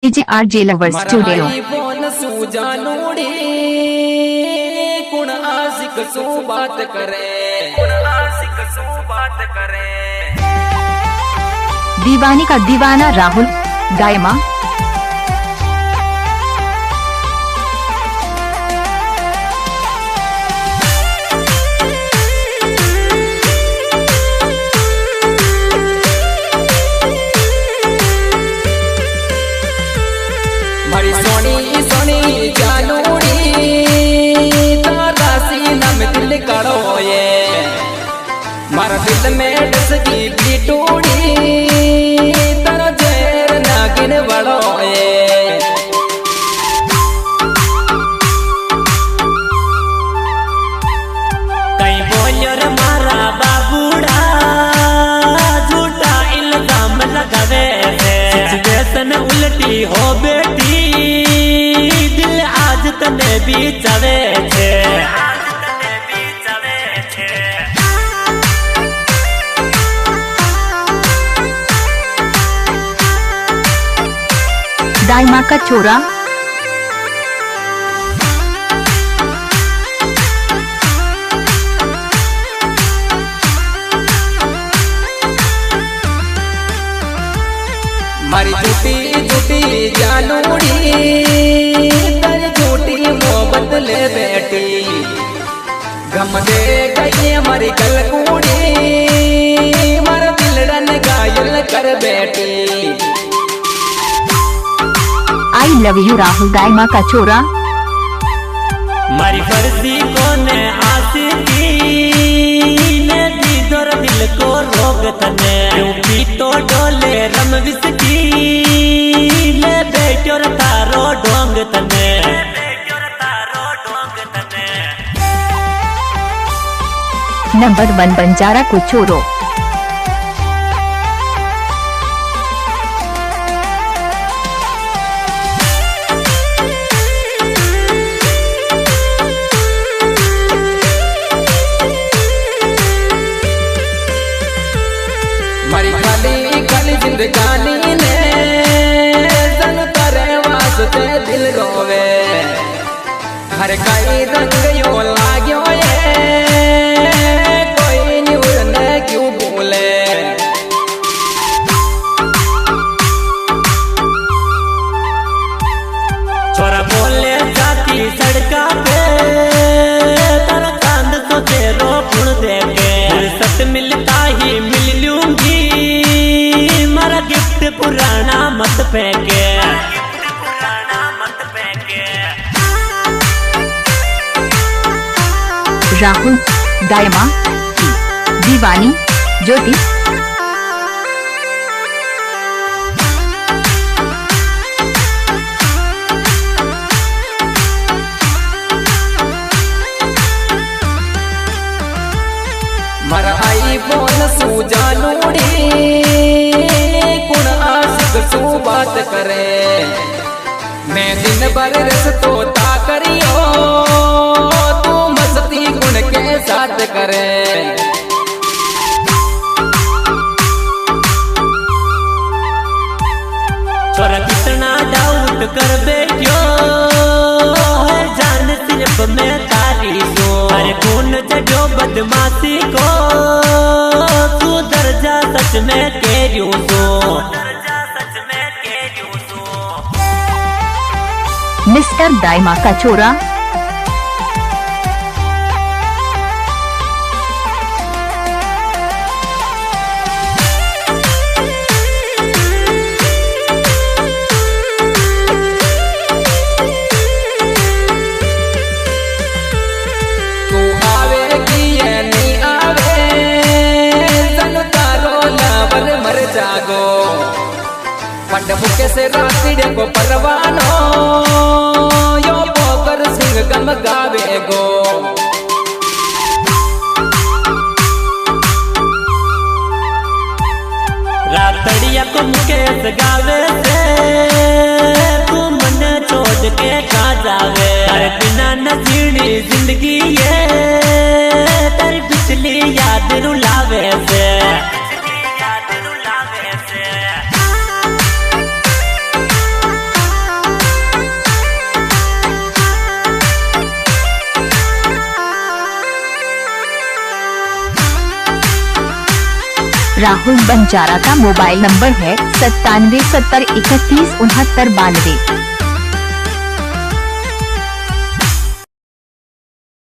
DJ RJ lovers studio कुण आशिक सो बात करे दीवानी का दीवाना राहुल गायमा बड़ी सोनी सोनी जानूड़ी तारा सीना में दिल कड़ो ये मारा दिल में डसकी पीटूड़ी तारा जेर नागिन बड़ो ये कई बोलियर मारा बाबूड़ा झूठा इल्जाम लगावे सिचुएशन उल्टी हो बेटी दिल आज तने भी चवे छे दाइमा का छोरा मारी झूठी झूठी जानूड़ी तर झूठी मोहब्बत ले बैठी गम दे गई हमारी कलकूड़ी मारा दिल डन घायल कर बैठी आई लव यू राहुल दाइमा का छोरा मारी फर्जी को ने आशिकी ने दी दर दिल को रोग तने क्योंकि तो डोले रम विसकी ले बेटोर तारो डोंग तने नंबर 1 बंजारा को छोरो मारी खाली खाली जिंदगानी ने जन करे वास्ते दिल रोवे हर कई रंग यो लाग्यो ये कोई न्यूर ने क्यों बोले छोरा बोले जाती सड़का पे तारा चांद तो तेरो फुल देके फुर्सत मिलता ही मिल लूंगी मारा गिफ्ट पुराना मत फेंके राहुल गायमा की दीवानी ज्योति मर आई बोल सू जानूड़ी कुण आशिक सू बात करे मैं दिन भर रस तो ता करियो तू मस्ती कुण के साथ करे छोरा कितना डाउट कर बैठो है जान सिर्फ मैं तारी सो अरे कौन चढ़ो बदमाशी को तू दर्जा सच में कह रही सो मिस्टर दाइमा का छोरा तू आवेगी या नहीं आवे जन तारो लावर मर जागो पंड मुके से रातिड़े को परवानो यो पोकर सिंह गम गावे गो रातड़िया को मुकेश गावे से तू मन छोड़ के खा जावे अरे बिना नसीनी जिंदगी ये तेरी पिछली याद रुलावे से राहुल बंजारा का मोबाइल नंबर है 9770316992।